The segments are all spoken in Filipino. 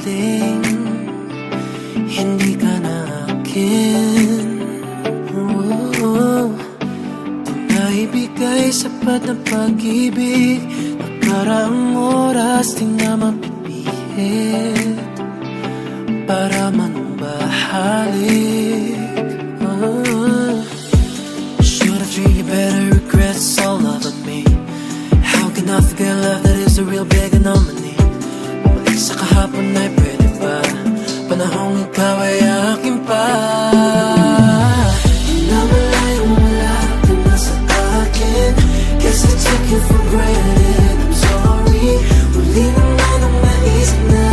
sakaling hindi ka na akin. Di na ibigay sapat na pag-ibig, nakaraang oras di na mapipihit para manubahalik. Should've treated you better, regrets all over me. How can I forget love that is a real big anomaly? Bumalik sa kahapon ay pwede ba? Panahong ikaw ay akin pa. Di na malayong wala ka na sa akin. Guess I took you for granted, I'm sorry. Huli naman ang maisip na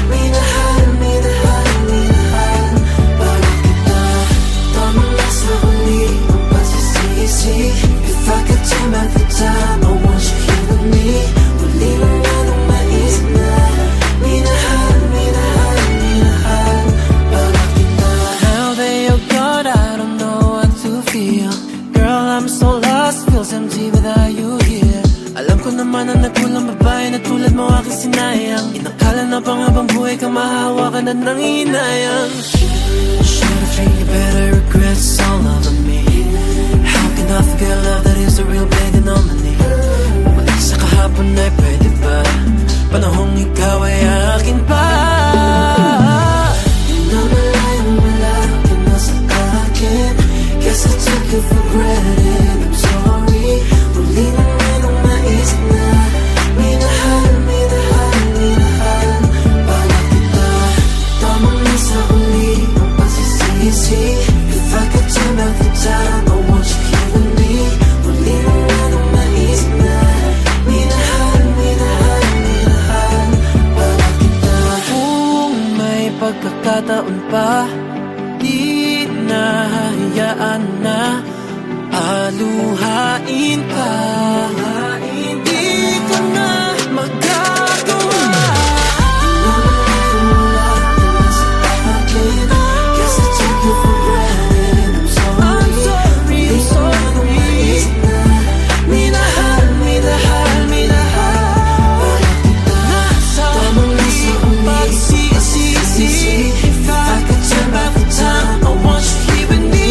minahal, minahal, minahal. Para kita, tama na sa huli ang pagsisisi. If I could turn back the time, I want you here with me. Huli naman ang maisip na minahal, minahal, minahal. Para kita. Now that you're gone, I don't know what to feel. Girl, I'm so lost, feels empty without you here. Alam ko naman na nagkulang babae na tulad mo aking sinayang. Inakala na bang habang buhay kang mahahawakan na nang hinayang. Should've treated you better, regrets all over me. How can I forget love that is a real big anomaly? Bumalik sa kahapon ay pwede ba? Panahong ikaw ay akin pa. Di na malayang wala ka na sa akin. Guess I took you for granted, I'm sorry. Huli naman ang maisip na minahal, minahal, minahal. Para kita, tama na sa huli ang pagsisisi. If I could turn back the time, I want you here with me. Huli naman ang maisip na minahal, minahal, minahal. Para kita. Kung may pagkakataon pa, di na hayaan na aluhain ka. Di ko na magagawa. Guess I took you for granted, I'm sorry. I'm sorry. Minahal, minahal, minahal. Nasa iyong pagsisisi. If I could turn back the time, I want you here with me.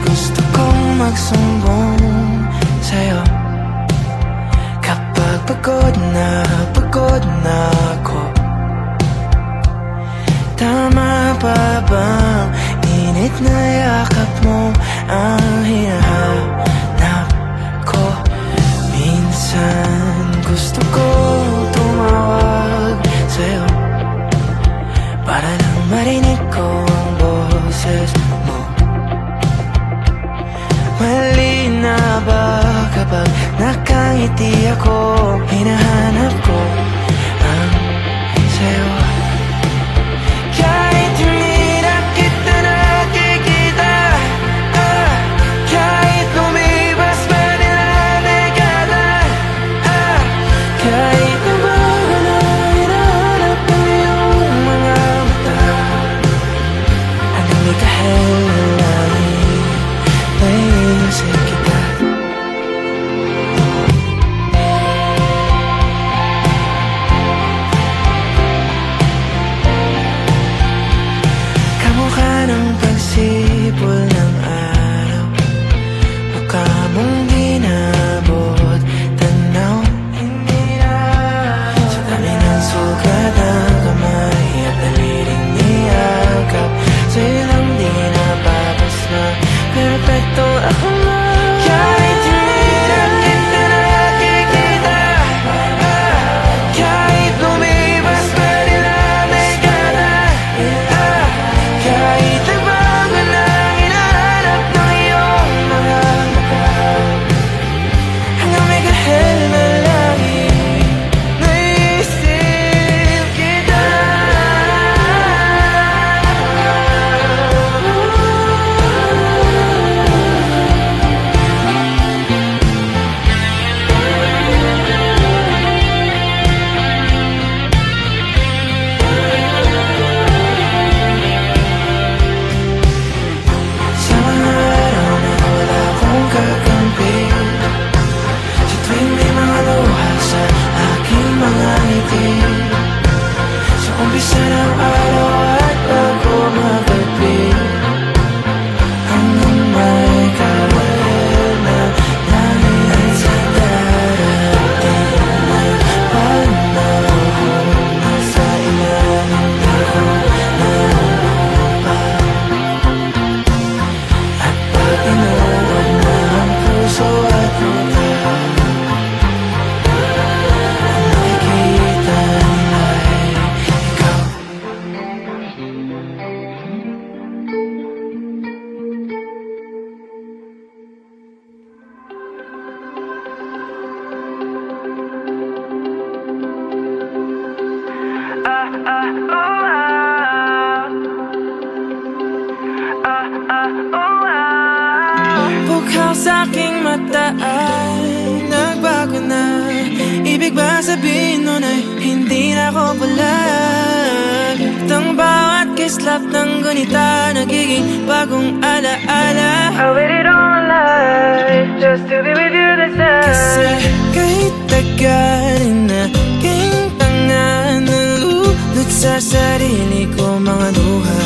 Gusto kong magsumbong sa'yo kapag pagod na ako. Tama pa bang init na yakap mo ang hinahanap ko? Minsan gusto ko tumawag sa'yo para lang marinig ko ang boses mo. Mali na ba kapag nakangiti ako? Hinahanap ko ang sayo. Kahit hindi na kita nakikita, kahit lumipas pa nila dekada, kahit na ba na hinahanap ang iyong mga mata. araw at ako magabi, hanggang may kawal na namin sa darating na panahon. Nasa ilalim ako nalupa, at pag inuwan na ang puso at mukha, ang nakikita nila'y ikaw. Bukaw sa'king mata ay nagbago na. Ibig ba sabihin nun ay hindi na ako palag? Itang bawat kislap ng gunita nagiging bagong alaala. I waited all my life just to be with you this time. Kasi kahit tagal na king tanga, nalulot sa sarili ko mga luha.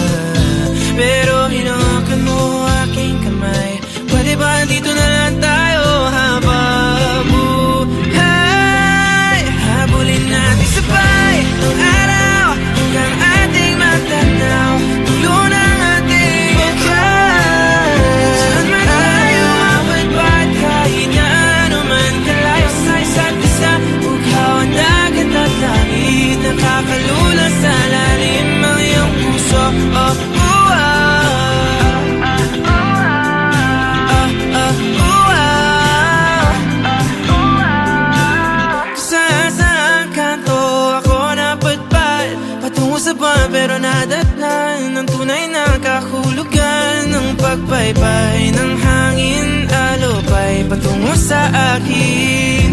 Pero hinawakan mo aking kamay, pwede ba dito na lang tayo habang buhay? Habulin natin sabay ang araw hanggang ating matanaw, tulo ng ating buhay. Saan man tayo abot ba't kahit na ano man kalayo sa isa't isa, bughaw ang dagat at langit, nakakalula sa lalim ang iyong puso. Pero nadatnan ng tunay na kahulugan ng pagpaypay ng hangin, alupay patungo sa akin.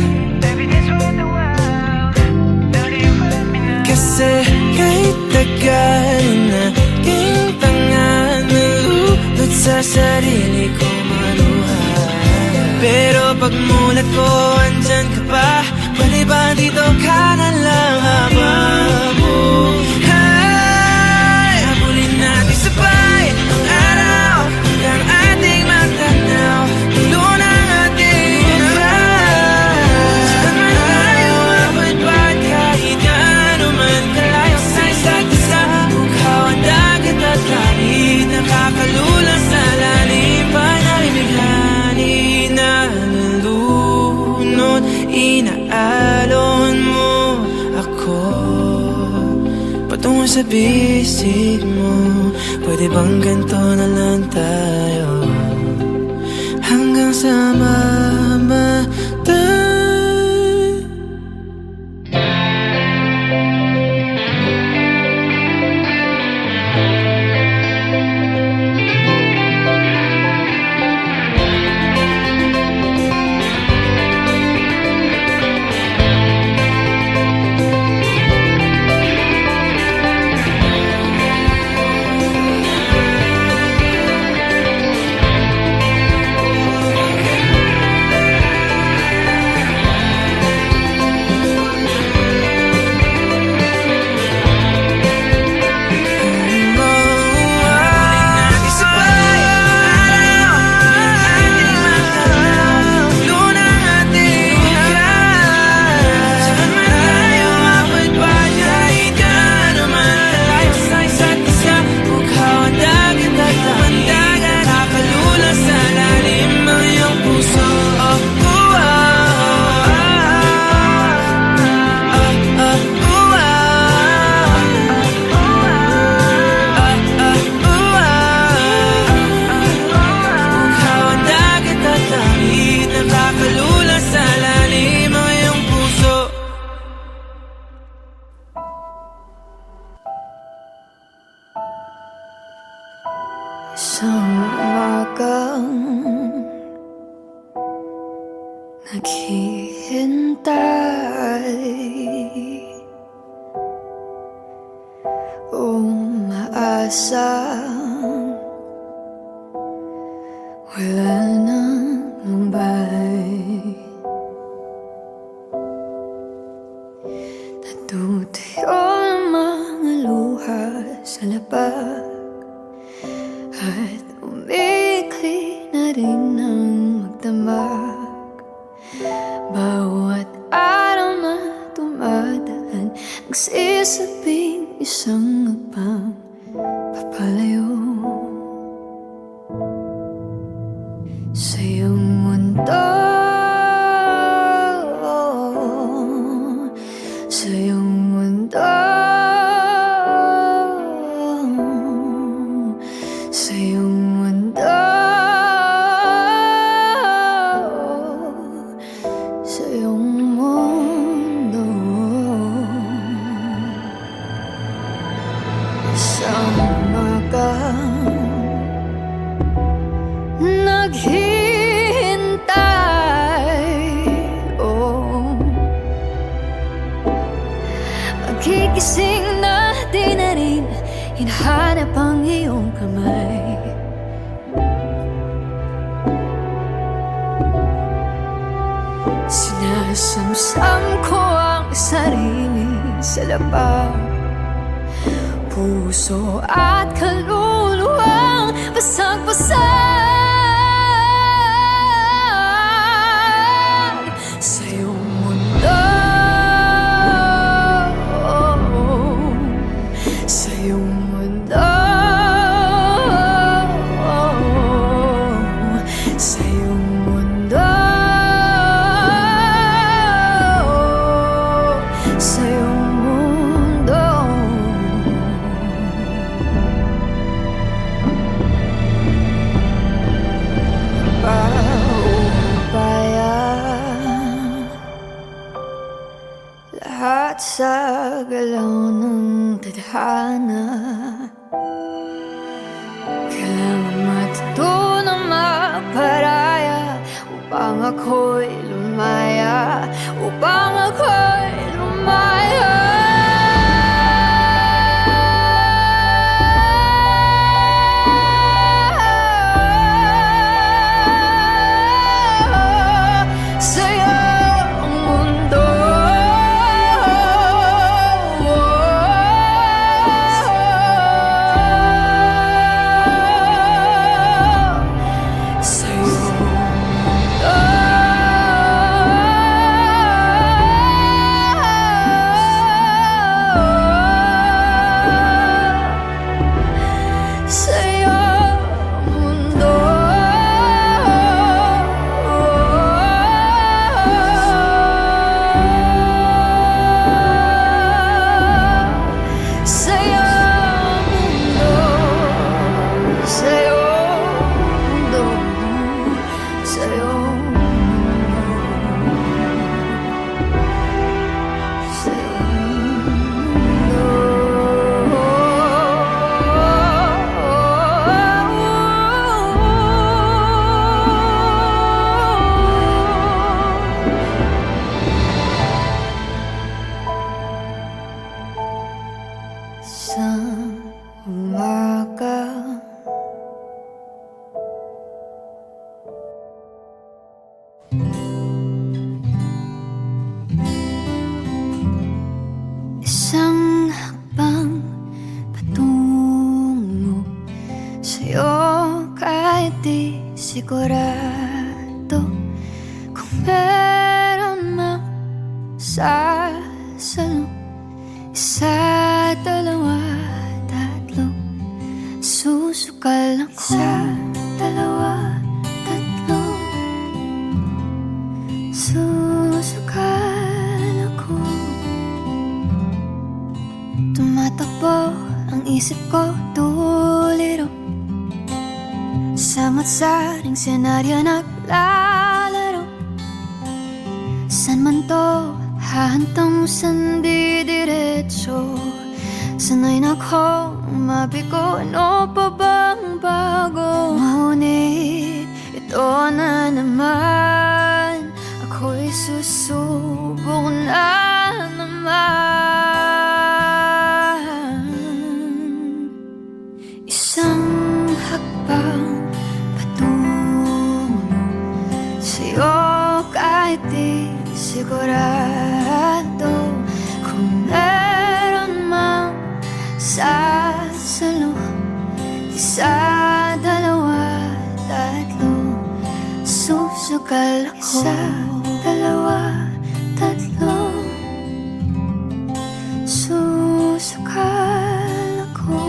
Kasi kahit tagal na king tanga, nalulot sa sarili ko maluha. Pero pag mulat ko andyan ka pa, pwede ba dito ka na lang habang buhay? Natin sabay ang araw hanggang ating matanaw, tulo ng ating buhay. Saan man tayo abot ba't kahit na ano man kalayo sa isa't isa, bughaw ang dagat at langit, nakakalula sa lalim, panaribighan inalulunod, inaalon mo ako patungo sa bisig mo. Pwede bang ganito na lang tayo hanggang sa mamatay? Isang umagang naghihintay, umaasang wala nang lumbay. Natutuyo ang mga luha sa labag at umikli na rin ang magdamag. Bawat araw na dumadaan, nagsisabing isang upang papalayo sa iyong mundo, sa iyong mundo, sa iyong mundo, sa iyong mundo. Isang umagang naghihintay, oh, magigising na di na rin hinahanap ang iyong kamay. Sinasamsam ko ang sarili sa labang puso at kaluluwang basag-basag sa iyong mundo, sa iyong mundo, sa iyong mundo, sa iyong mundo. Paubaya lahat sa galaw ng tadhana, kailangan matutunang magparaya upang ako'y lumaya, upang ako'y lumaya. Sa iyong mundo, sa iyong mundo, sa iyong mundo, sa iyong mundo, sa iyong mundo, sa iyong mundo, sa sa umaga. Isang hakbang patungo sa'yo, kahit di sigurado kung meron mang sasalo. Isa, dalawa, tatlo, susukal ako. Isa, dalawa, tatlo, susukal ako. Tumatakbo ang isip ko, tuliro sa matsaring senaryo naglalaro. San man to hahantong, san didiretso? Sanay na akong mabigo, ano pa bang bago? Ngunit ito na naman, ako'y susubok na naman. Isang hakbang patungo sa'yo, kahit di sigurado kung meron mang sasalo. salo, isa, dalawa, tatlo. Susukal ako, isa, dalawa, tatlo. Susukal ako.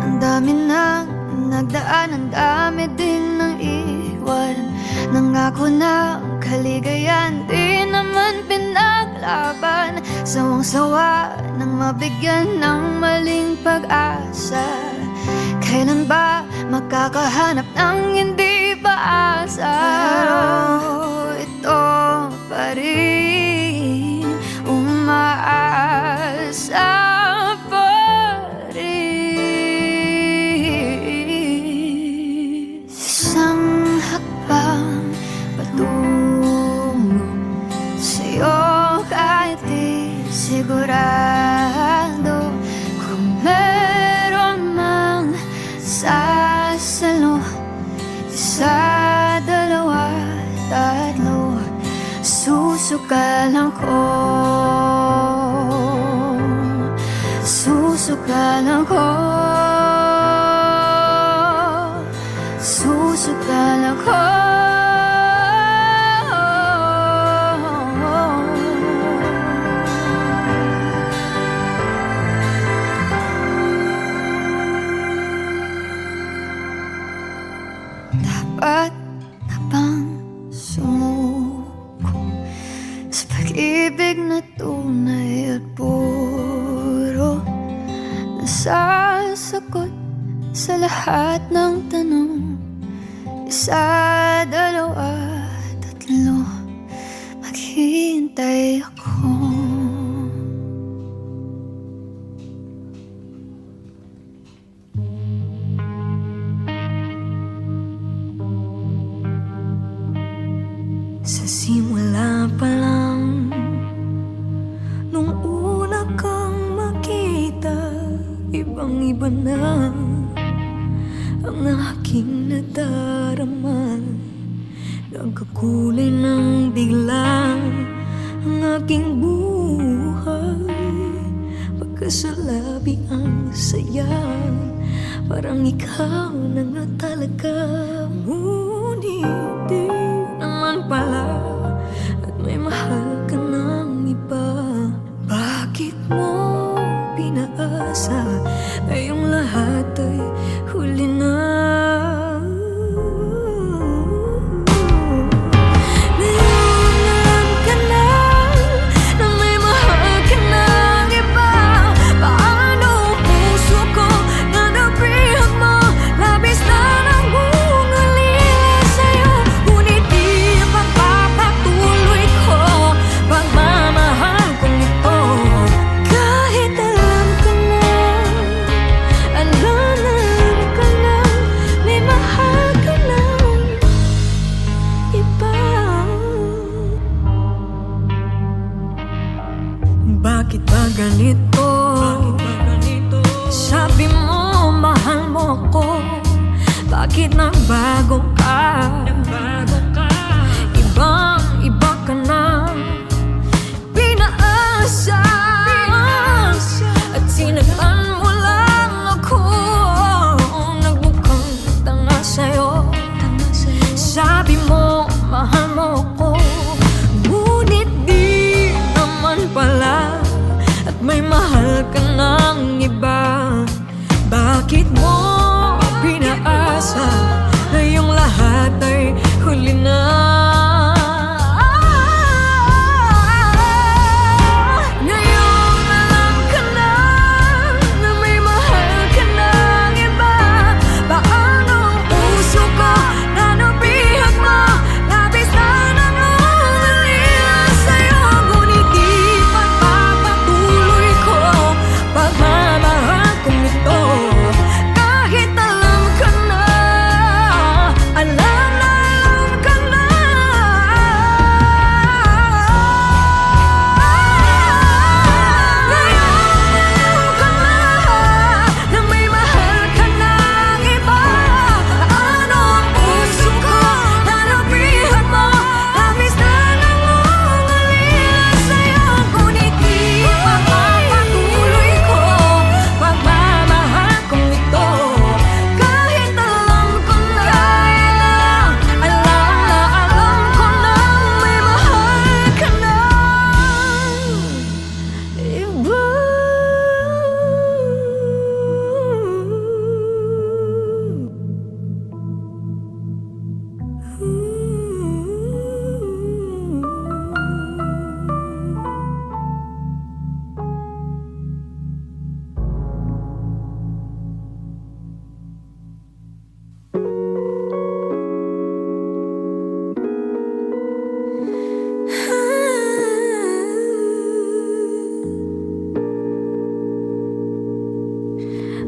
Ang dami nang nagdaan, ang dami din ng iwan. Nangako na kaligayan, di naman pinaglaban. Sawang-sawa nang mabigyan ng maling pag-asa. Kailan ba makakahanap ng hindi paasa? Pero ito pa rin, umaasa pa rin. Isang hakbang patungo sa'yo, kahit di sigurado kung meron mang sasalo. Isa, dalawa, tatlo. Susukalan ko, susukalan ko, susukalan ko. Dapat na bang sumuko sa pag-ibig na tunay at puro? Nasasagot sa lahat ng tanong. Isa, dalawa, tatlo. Maghihintay ako. Sa simula pa lang, nung una kang makita, ibang-iba na ang aking nadarama. Nagkakulay ng bigla ang aking buhay. Pagkasalabi ang saya, parang ikaw na nga talaga. Ngunit di naman pala, at may mahal ka ng iba. Bakit mo pinaasa na yung lahat ay huli na? Ngayon ka na, na may mahal ka ng iba. Paano ang puso ko na nabihag mo? Labis na nangungalila sa'yo. Ngunit di pagpapatuloy ko pagmamahal kong ito. Kahit alam ka na, may mahal ka ng iba. Bakit ba ganito? Sabi mo mahal mo ko, bakit nagbago ka? Ibang-iba ka na, pinaasa at sinaktan mo lang ako. Nagbukang tanga sa'yo. Sabi mo mahal mo ko, ngunit di naman pala, at may mahal ka ng iba. Bakit mo pinaasa na yung lahat ay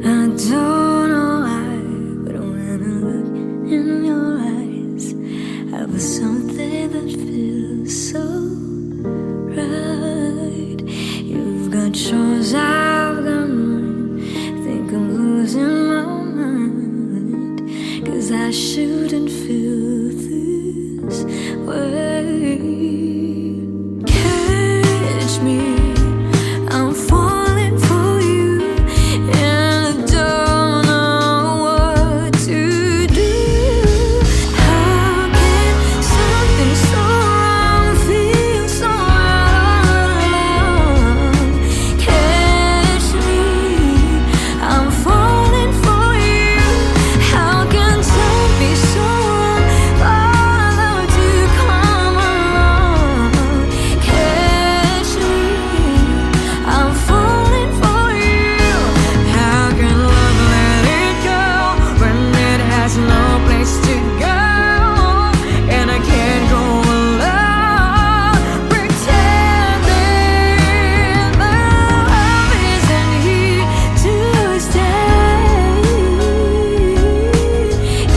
I don't know why, but when I look in your eyes, I feel something that feels so right. You've got yours, I've got mine. Think I'm losing my mind, 'cause I shouldn't feel this way. Catch me, I'm falling for you, and I don't know what to do. How can something so wrong feel so right? Catch me, I'm falling for you. How can time be so wrong? Follow to come along. Catch me, I'm falling for you. How can love let it go when it has no place to go? And I can't go alone pretending that love isn't here to stay.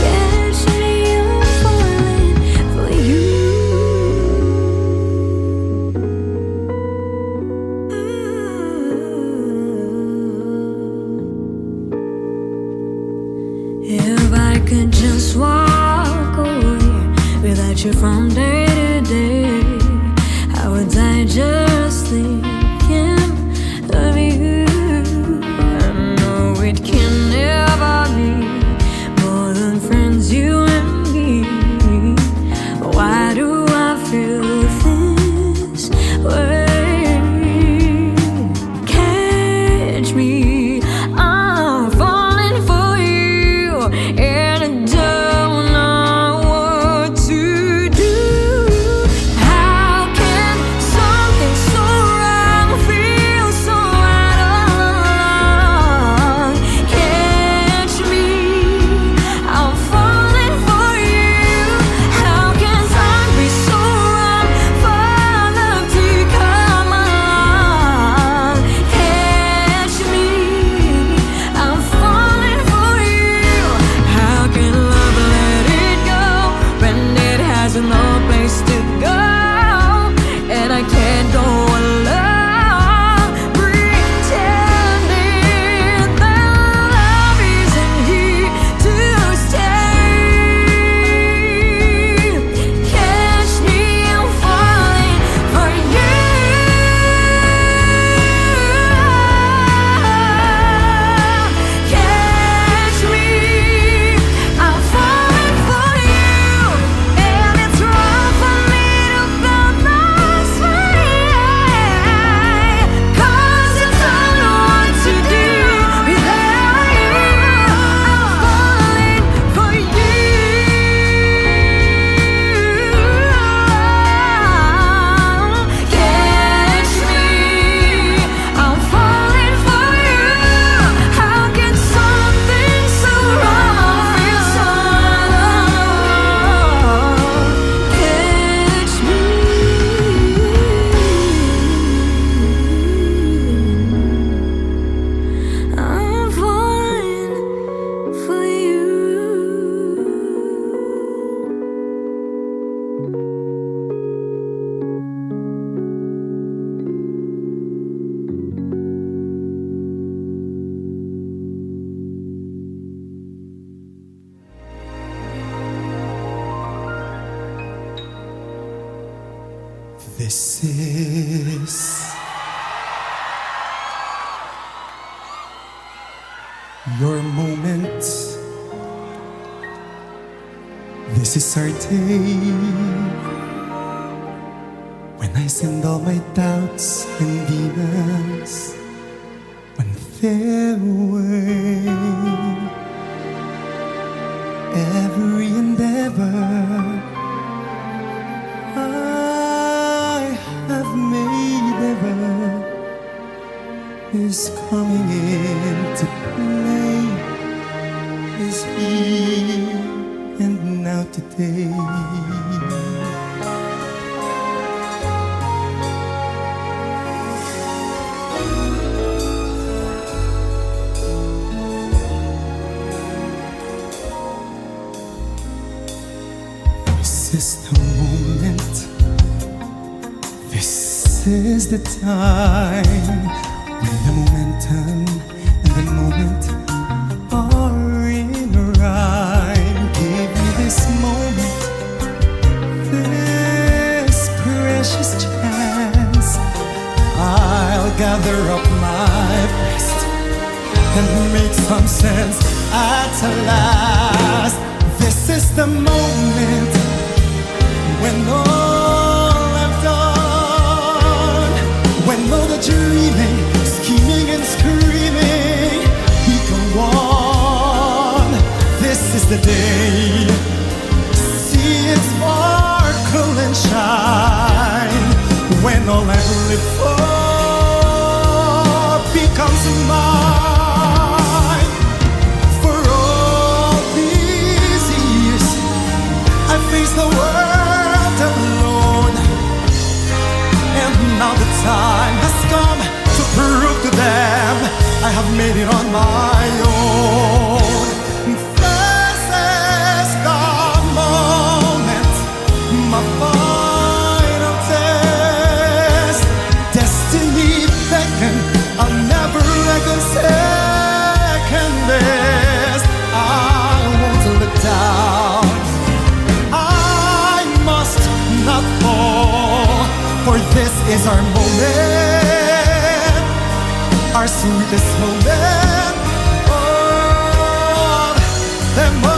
Catch me, I'm falling for you. If I could just walk away without you from day to day, how would I just thinking of you? I know it can never be more than friends, you and me. Why do I feel this way? Catch me, I'm falling for you, and I don't know what to do. How can something so wrong feel so right along? Catch me, I'm falling for you. How can time be so wrong for love to come along? Catch me, I'm falling for you. How can love let it go when it has no place to go? And I can't go alone pretending that love isn't here to stay. Catch me, I'm falling for you. Catch me, I'm falling for you, and it's wrong for me to feel this way, 'cause I don't know what to do without you. I'm falling for you. Catch me, I'm falling for you. How can something so wrong feel so right? Catch me, I'm falling for you. This is your moment. This is our day when I send all my doubts and demons on their way. Every endeavor I have made ever is coming into play, is here and now today. is the moment. This is the time when the momentum and the moment are in rhyme. Give me this moment, this precious chance. I'll gather up my best and make some sense at last. This is the moment when all I've done, when all the dreaming, scheming and screaming become one. This is the day. See it sparkle and shine when all I've lived for becomes mine. For all these years I faced the world alone, and now the time has come to prove to them I have made it on my own. This is the moment, my final test. Destiny beckon, I'll never let a second best. I won't look down, I must not fall, for this is our moment, our sweetest moment. Oh, them all.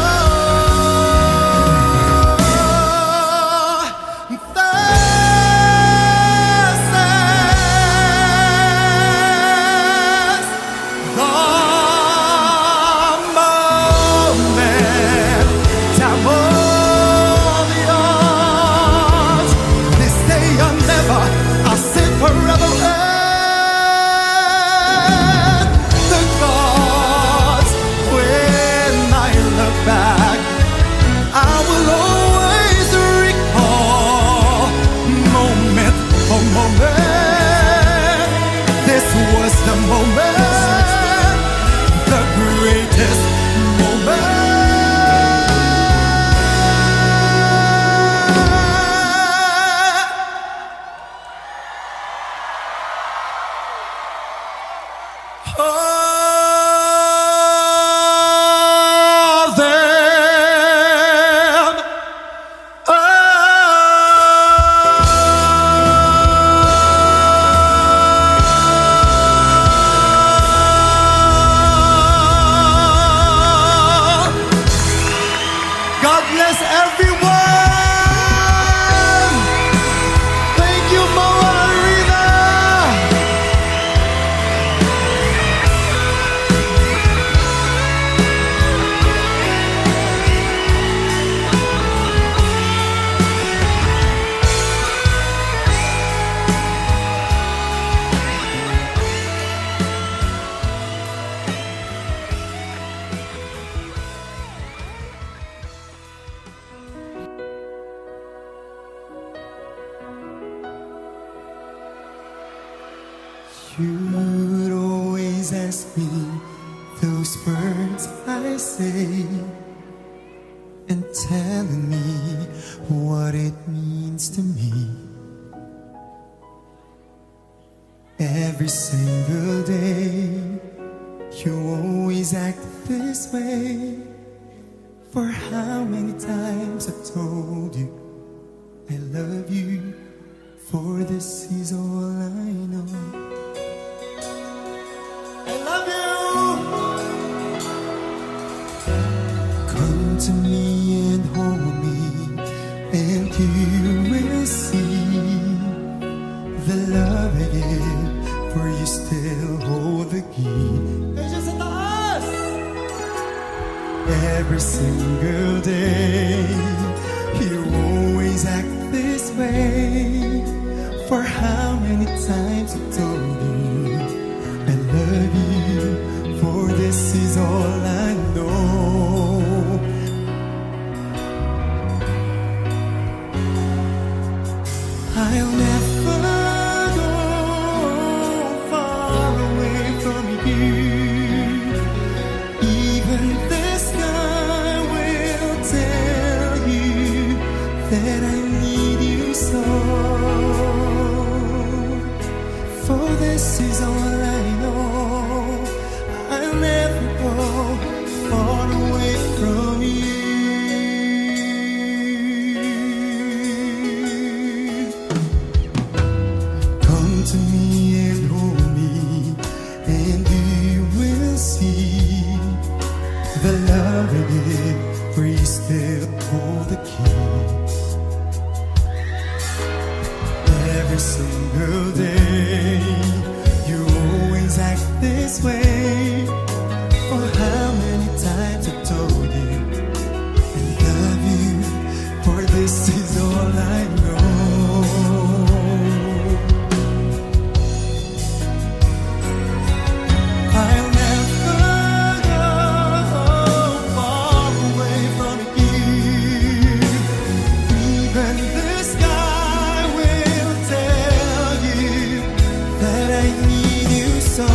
God bless everyone. Thank you, Moa Arena. You'd always ask me those words I say, and telling me what it means to me. Every single day you always act this way. For how many times I've told you I love you, for this is all I know. I love you. Come to me and hold me, and you will see the love I give, for you still hold the key. There's just us. Every single day you always act this way. For how many times I told you I love you, for this is all I know. I'll never go far away from you. Even the sky will tell you that this is all I know. I'll never go far away from you. Come to me and hold me, and you will see the love I give for you still hold the key. Every single day you always act this way. For how many times I told you I love you, for this is all I know. I'll never go far away from you. Even the sky will tell you that I need you so.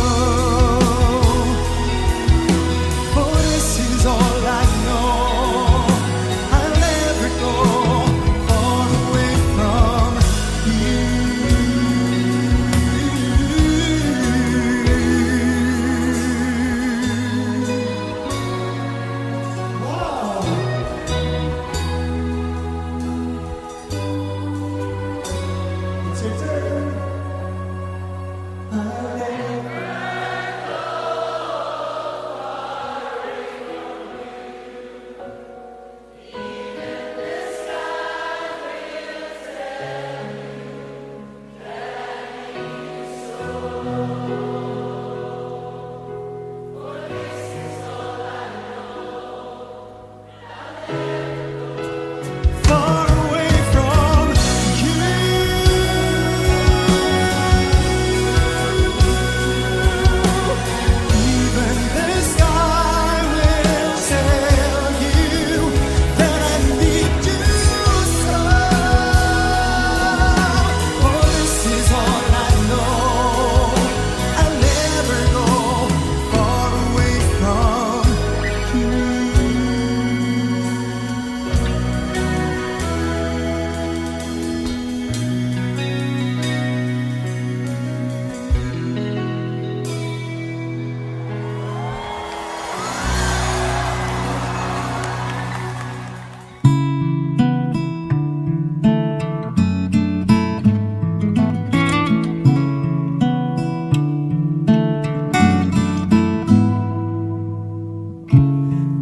For this is all I know. I'll never go far away from you. It's your turn. Far away from you. Even the sky will tell you that I need you so. For this is all I know. I'll never go far away from you.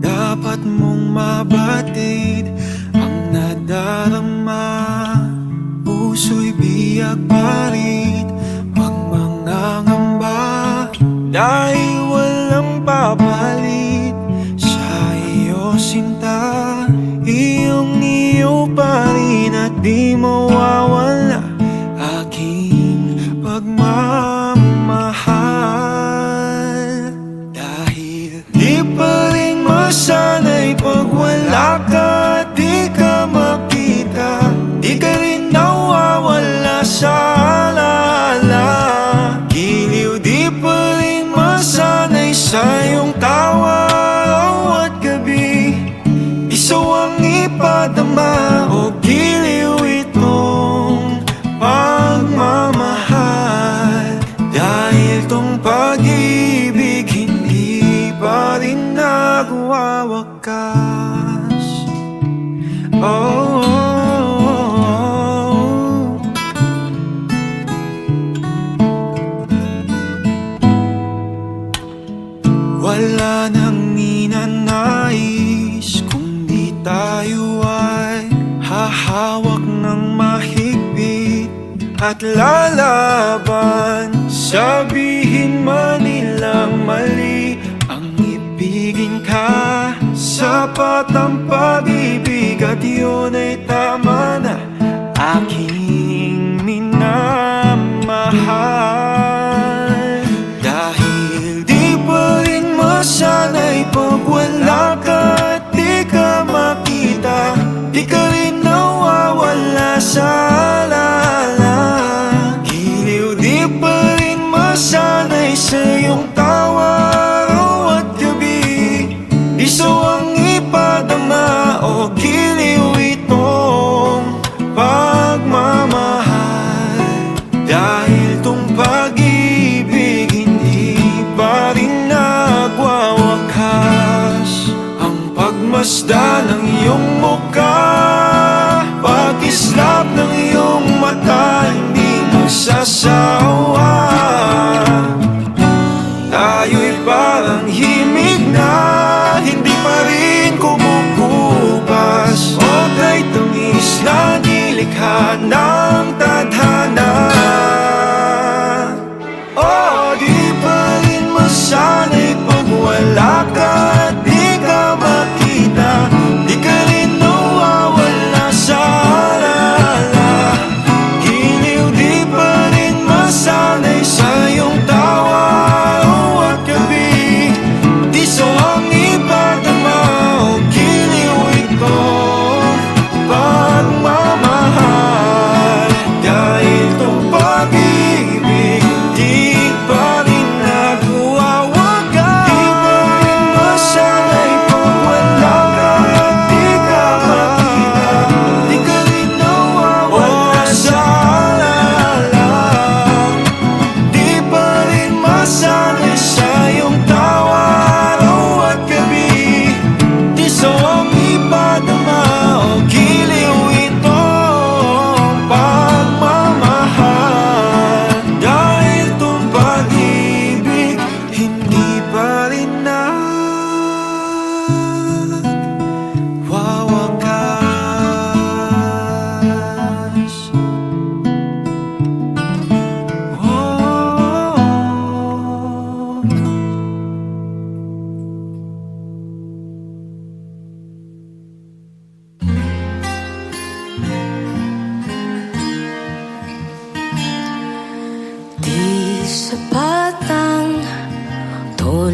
Dapat mong mabatid ang nadarama. Puso'y biyag parit, wag mangangamba. Dahil walang papalit sa iyo sinta. Iyong-iyo pa rin at di mawawala aking pagmamahal. Dahil di pa rin masanay pag wala ka at di ka makita. Di ka rin nawawala sa alaala. Giliw di pa rin masanay sa iyong tawa bawat gabi. Isaw ang ipadama o giliw itong pagmamahal. Dahil tong pag-ibig hindi pa rin nagwawakas. Oh, wala nang ninanais kung di tayo ay hahawak ng mahigpit at lalaban. Sabihin man nilang mali ang ibigin ka. Sapat ang pag-ibig at yun ay tama na, aking minamahal. Dahil di pa rin masanay pag wala ka at di ka makita. Di ka rin nawawala sa alaala. Giliw di pa rin masanay sa iyong tawa bawat gabi. Isaw ang ipadama o giliw itong pagmamahal.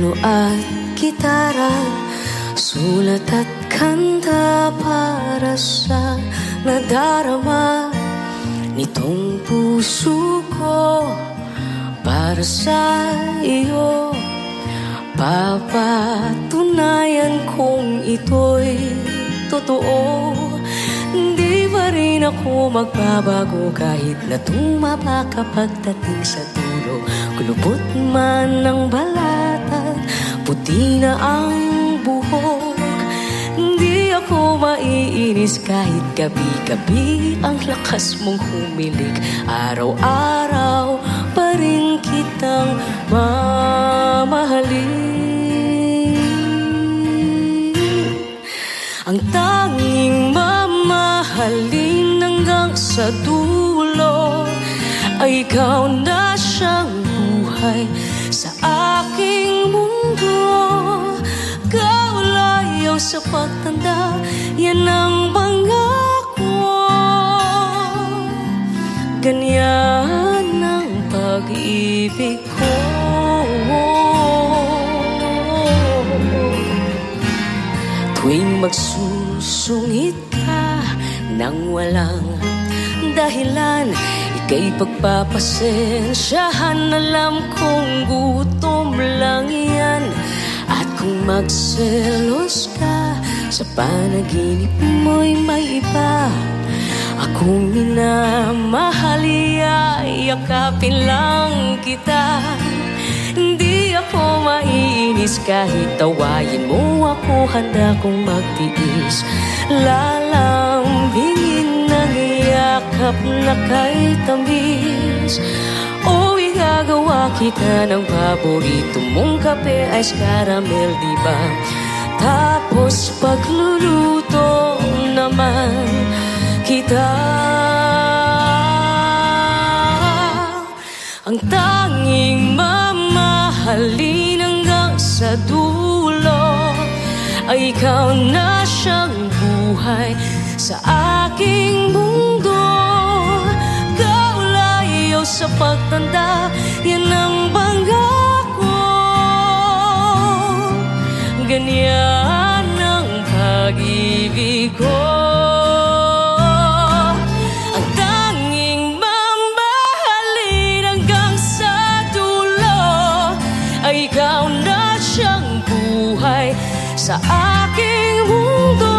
piano at gitara, sulat at kanta para sa nadarama nitong puso ko para sa iyo. Papatunayan kong ito'y totoo. Di pa rin ako magbabago kahit na tumaba ka pagdating sa dulo. Kulubot man ang balat at puti na ang buhok. Di ako maiinis kahit gabi-gabi ang lakas mong humilik. Araw-araw pa rin kitang mamahalin. Ang tanging mamahalin hanggang sa dulo ay ikaw na siyang buhay sa aking mundo. Kaulayaw sa pagtanda, yan ang pangako. Ganyan ang pag-ibig ko. Tuwing magsusungit ka nang walang dahilan, ika'y pagpapasensyahan. Alam kong gutom lang yan. At kung magselos ka sa panaginip mo'y may iba, akong minamahal, yakapin lang kita. Hindi ako maiinis kahit tawayin mo ako. Handa kong magtiis, lalambingin ng yakap na kay tamis. O igagawa kita ng paborito mong kape, ice caramel, diba? Tapos pagluluto naman kita. Ang tanging mamahalin hanggang sa dulo ay ikaw na siyang buhay sa aking mundo. Kaulayaw sa pagtanda, yan ang pangako. Ganyan ang pag-ibig ko. Ikaw na siyang buhay sa aking mundo.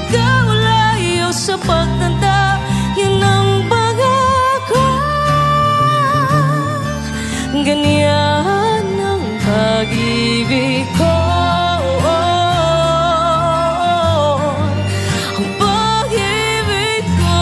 Kaulayaw sa pagtanda, yan ang pangako. Ganyan ang pag-ibig ko. Ang pag-ibig ko.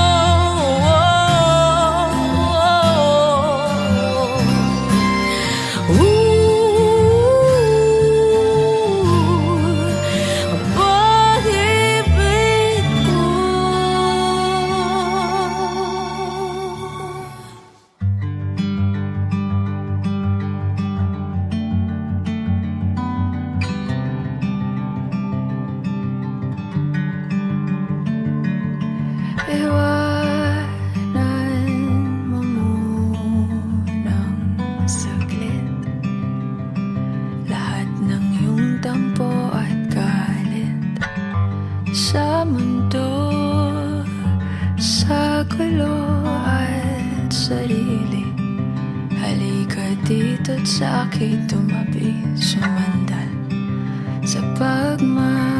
Iwanan mo munang saglit lahat ng iyong tampo at galit sa mundo, sa gulo at sarili. Halika dito't sa akin tumabi, sumandal sa pagmamahal.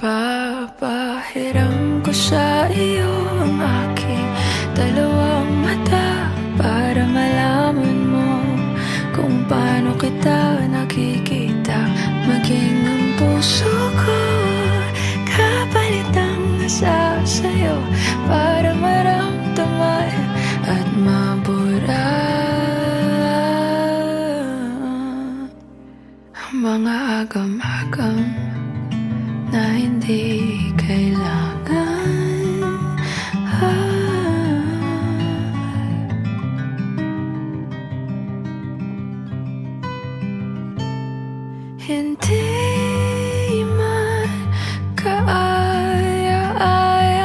Papahiram ko sa iyo ang aking dalawang mata para malaman mo kung paano kita nakikita. Maging ang puso ko kapalit ang asa sa'yo para maramdaman at mabura ang mga agam-agam na hindi kailangan. Hindi man kaaya-aya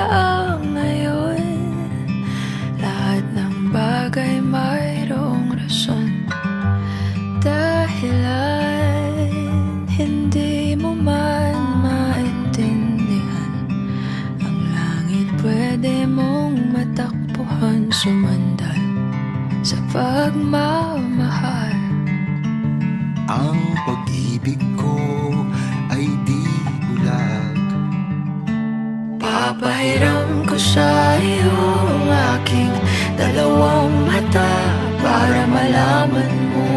ang ngayon. Lahat ng bagay may pag-ibig ko ay di bulag. Papahiram ko sa iyo ang aking dalawang mata para malaman mo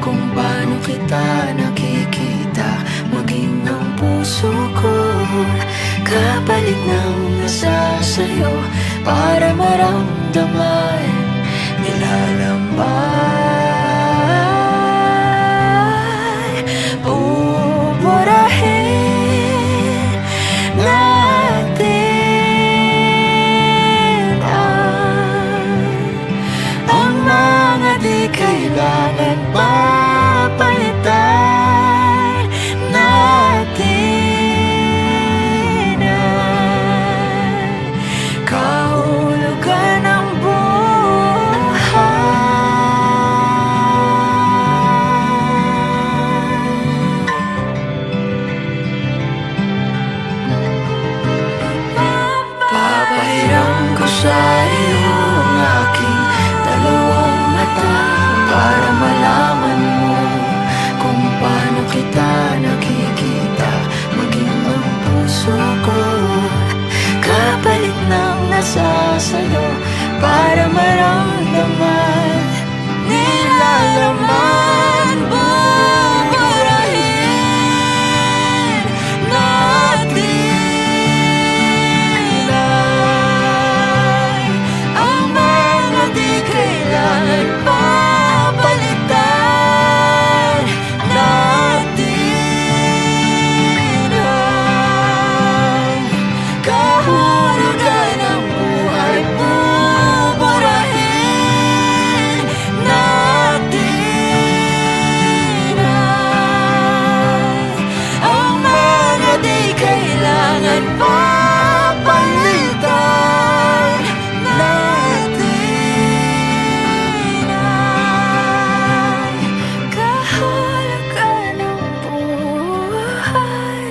kung paano kita nakikita, maging ang puso ko kapalit ng nasa sa'yo para maramdaman nilalambay. Buburahin natin ang mga di kailangan papalitan natin ang kahulugan ng papahiram ko sa iyo ang aking dalawang mata para malaman mo kung paano kita nakikita, maging ang puso ko kapalit ng nasa sa'yo para maramdaman nilalaman. Buburahin natin ang mga di kailangan papalitan natin ang kahulugan ng buhay. Buburahin natin ang mga di kailangan papalitan natin ang kahulugan ng buhay.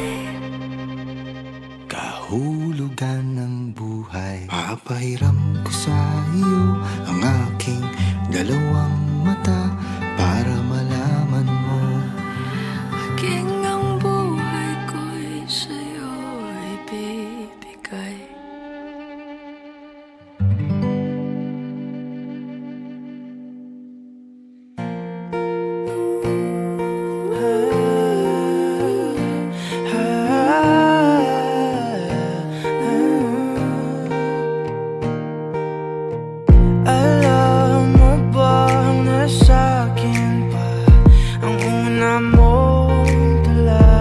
Kahulugan ng buhay. Papahiram ko sa iyo ang aking dalawang mata para malaman mo. Maging ang buhay ko'y sa'yo ibibigay. Alam mo bang nasa akin pa ang una mong tula?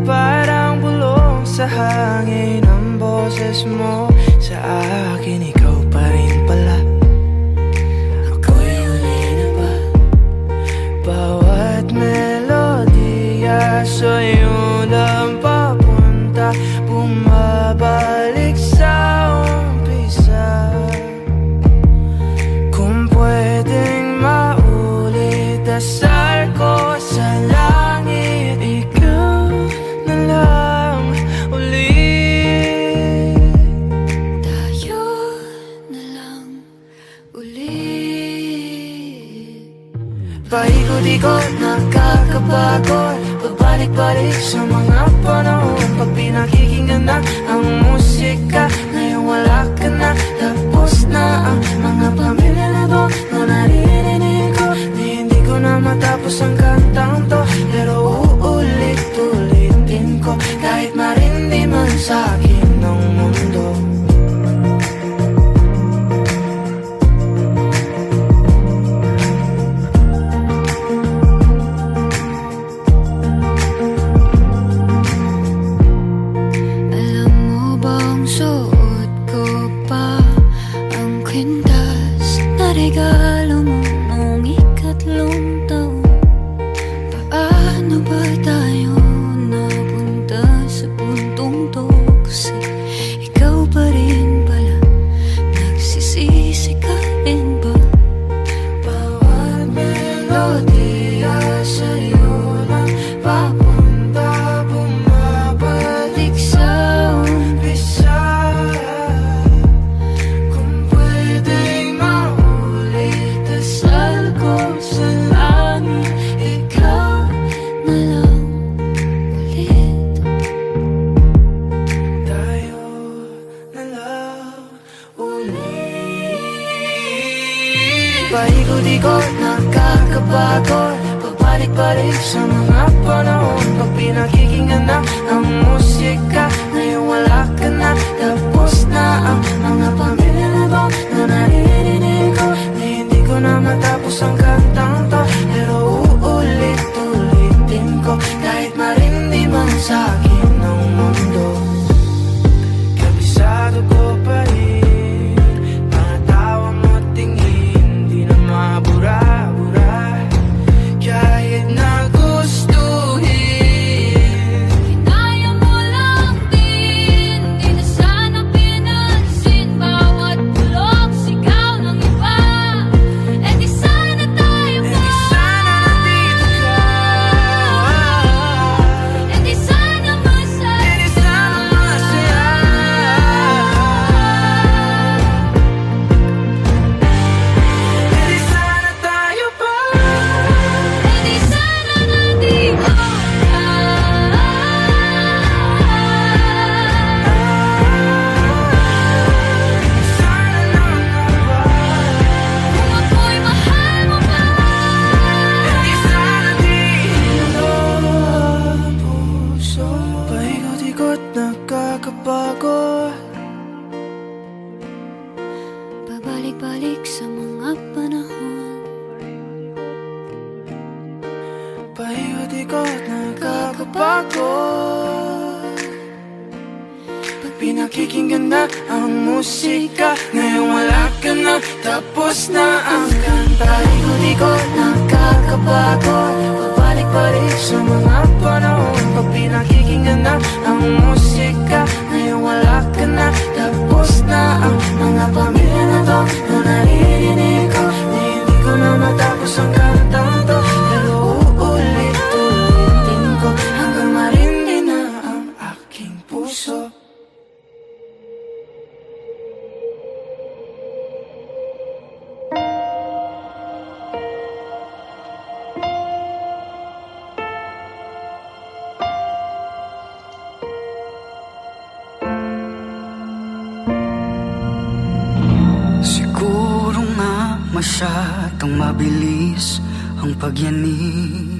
Parang bulong sa hangin ang boses mo sa akin, ikaw pa rin pala. Ako'y huli na ba? Bawat melodiya sa'yo lang papunta, bumabalik sa umpisa. Kung pwedeng maulit, dasal ko sa langit, ikaw na lang ulit. Tayo na lang ulit. Paikot-ikot, nakakapagod, pagbalik-balik sa mga panahon. Pag pinakikinggan na ang musika, ngayon wala ka na. Tapos na ang mga pamilya na doon na naririnig ko. Hindi ko na matapos ang kantang to, pero uulit-ulitin ko kahit marindi man sa akin ng mundo. Alam mo bang suot ko pa Paikot-ikot, nakakapagod, pabalik-balik sa mga panahon. Pag pinakikinggan na ang musika, ngayon wala ka na. Tapos na ang mga pamilya na to na naririnig ko, na hindi ko na matapos ang kantang to. Pero uulit-ulitin ko, kahit marindi man sa akin ang mundo. Kabisado ko pa rin, mga tawa mo tingin, di na mabura-bura. Kahit na gustuhin, Kinaya mo lang din, di na sana pinansin bawat bulong sigaw ng iba. E di sana tayo pa, sana nandito ka. e di sana masaya. Di sana masaya. Di sana tayo pa. E di sana nandito ka. Sana lang ba? Kung ako'y mahal mo pa, Di sana dito ang puso. Paikot-ikot, nakakapagod. pabalik-balik sa mga panahon. Paikot-ikot, nakakapagod. Pag pinakikinggan na ang musika, ngayon wala ka na. Tapos na ang kanta. Paikot-ikot, nakakapagod, pabalik-balik sa mga panahon. Pag pinakikinggan na ang musika, ngayon wala ka na. Tapos na ang mga pamilya na to na naririnig ko, na hindi ko na matapos ang kantang to. Pero uulit-ulitin ko hanggang marindi na ang aking puso. Siguro nga masyadong mabilis ang pagyanig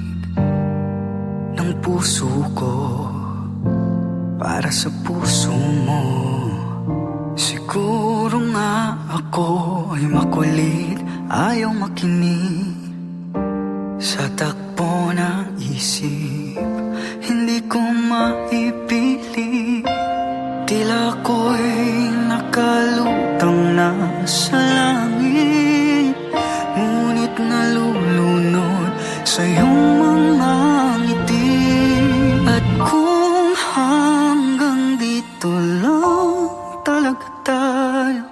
ng puso ko para sa puso mo. Siguro nga ako ay makulit, ayaw makinig sa takbo ng isip. Hindi ko maipilit, tila ako'y nakalutang na sa langit, ngunit nalulunod sa iyong mga ngiti. At kung hanggang dito lang talaga tayo,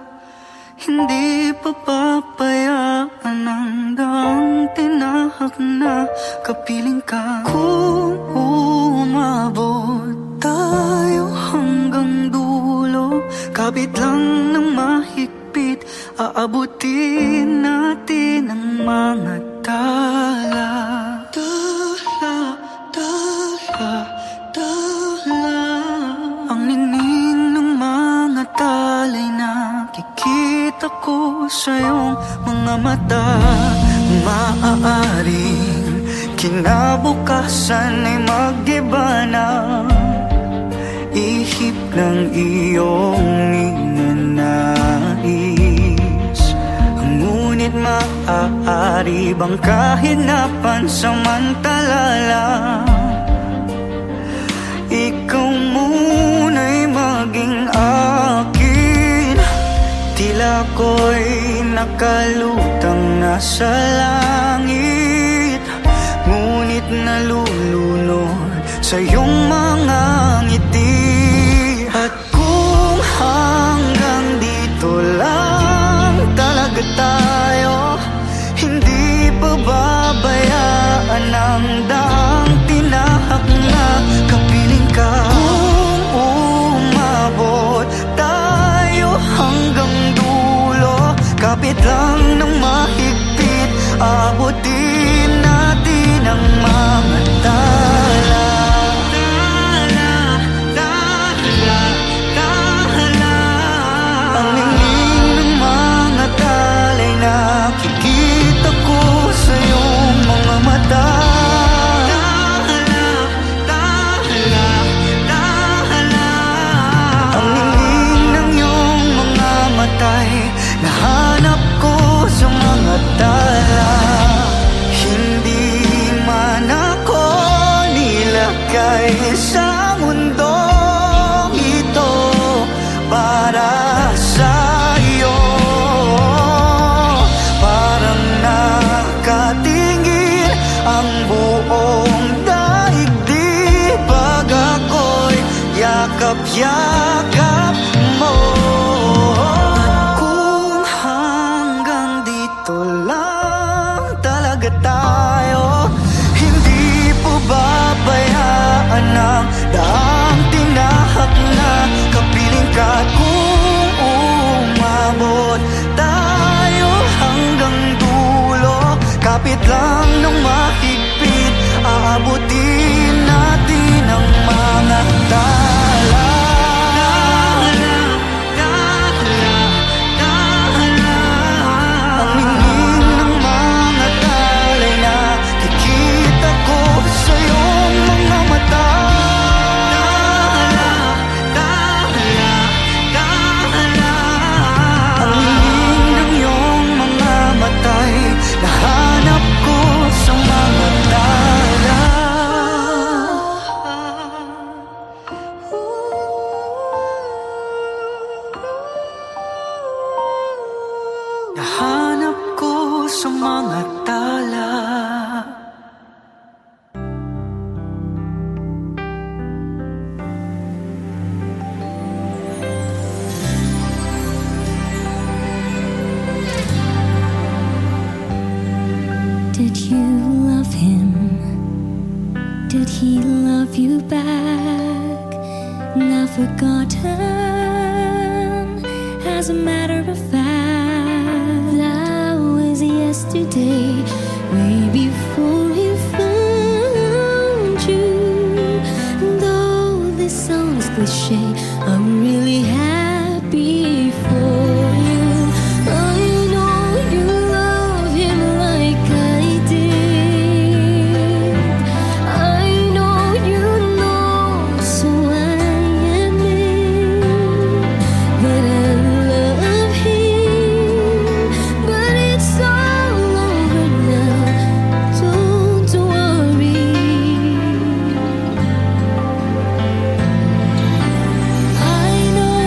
hindi pa papayaan ang daang tinahak na kapiling ka. Kung umabot tayo hanggang dulo, kapit lang ng mahigpit, aabutin natin ang mga tala. Tala, tala, tala. Ang ningning ng mga talay nakikita ko sa iyong mga mata. Maaaring kinabukasan ay mag-iba na ihip ng iyong ninanais. Ngunit maaari bang kahit na pansamantala lang, ikaw muna'y maging akin? Tila ko'y nakalutang nasa langit, ngunit nalulunod sa iyong mga ngiti. At kung hanggang dito lang talaga tayo, hindi pa babayaan ang daang tinahak na kapiling ka. Kung umabot tayo hanggang dulo, kapit lang ng mahigpit, abutin natin ang mga tala. Ang ningning ng mga talay nakikita nahanap ko sa mga tala. Hindi man ako nilagay sa mundong ito para sa'yo. Parang nakatingin ang buong daigdig pag ako'y yakap-yakap mo. At kung hanggang dito lang talaga tayo, hindi po babayaan ng daang tinahak na kapiling ka. At kung umabot tayo hanggang dulo, kapit lang ng mahigpit, aabutin natin ang mga tala. Ang hingin ng mga talay na kikita ko sa iyong mga mata. Ang hingin ng iyong mga matay, nahanap ko sa mga tala. Nahanap ko sa mga tala. Did you love him? Did he love you back? Now forgotten, as a matter of fact, that was yesterday, way before he found you. Though this sounds cliche, I'm really happy for you. I know you love him like I did. I know you know, so I admit that I love him. But it's all over now, don't worry. I know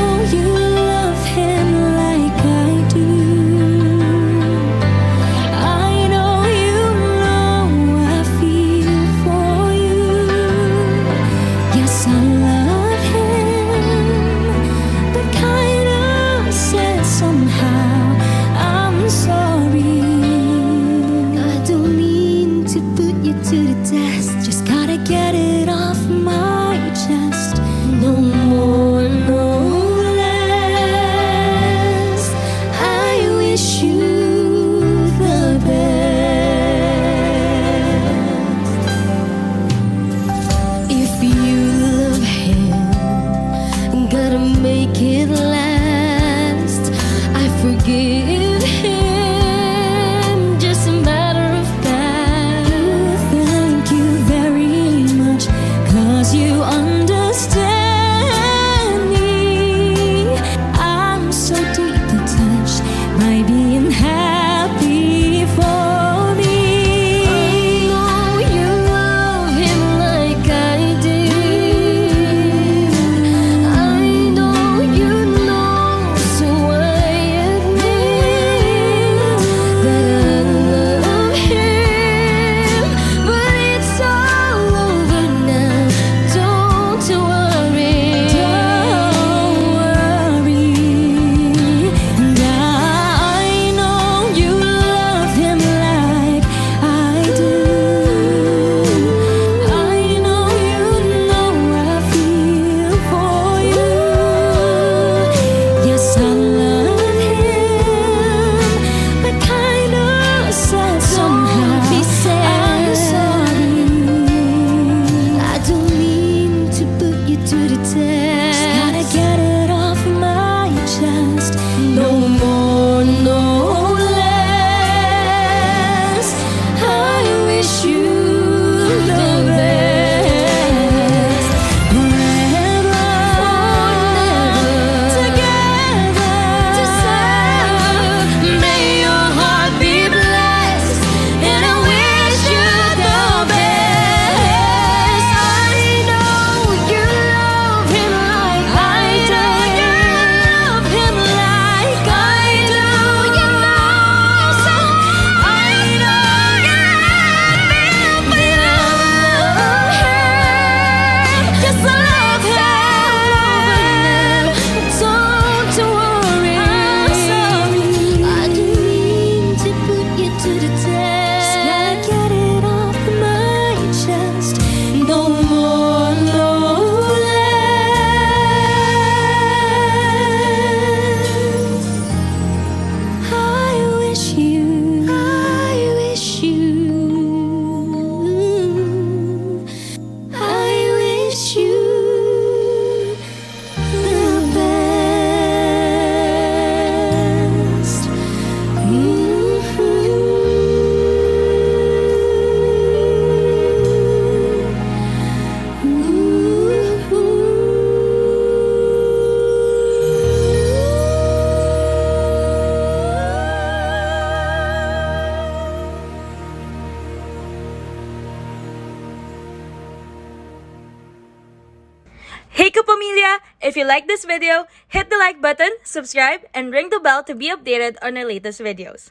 Hey kapamilya! If you like this video, hit the like button, subscribe, and ring the bell to be updated on our latest videos.